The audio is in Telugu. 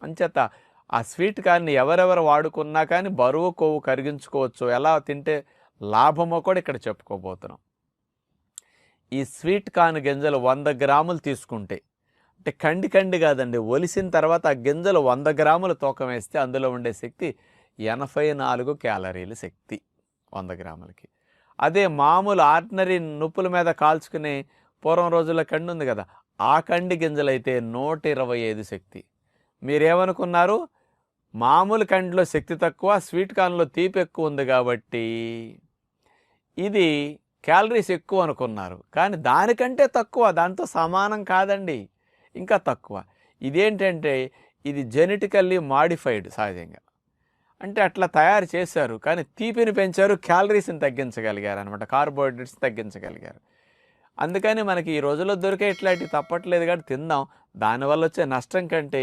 అంచేత ఆ స్వీట్ కార్న్ ఎవరెవరు వాడుకున్నా కానీ బరువు కొవ్వు కరిగించుకోవచ్చు, ఎలా తింటే లాభమో కూడా ఇక్కడ చెప్పుకోబోతున్నాం. ఈ స్వీట్ కార్న్ గింజలు 100 గ్రాములు తీసుకుంటే, అంటే కండి కండి కాదండి, ఒలిసిన తర్వాత ఆ గింజలు 100 గ్రాములు తూకం వేస్తే అందులో ఉండే శక్తి 84 క్యాలరీల శక్తి 100 గ్రాములకి. అదే మామూలు ఆర్డినరీ నుప్పుల మీద కాల్చుకునే పూర్వం రోజుల్లో కండి ఉంది కదా, ఆ కండి గింజలైతే 125 శక్తి. మీరేమనుకున్నారు? మామూలు కండిలో శక్తి తక్కువ, స్వీట్ కార్న్లో తీపి ఎక్కువ ఉంది కాబట్టి ఇది క్యాలరీస్ ఎక్కువ అనుకున్నారు. కానీ దానికంటే తక్కువ, దాంతో సమానం కాదండి, ఇంకా తక్కువ. ఇదేంటంటే ఇది జెనెటికల్లీ మాడిఫైడ్ సహజంగా. అంటే అట్లా తయారు చేశారు, కానీ తీపిని పెంచారు, క్యాలరీస్ని తగ్గించగలిగారు అనమాట, కార్బోహైడ్రేట్స్ తగ్గించగలిగారు. అందుకని మనకి ఈ రోజుల్లో దొరికే ఇట్లాంటివి తప్పట్లేదు, కానీ తిందాం. దానివల్ల వచ్చే నష్టం కంటే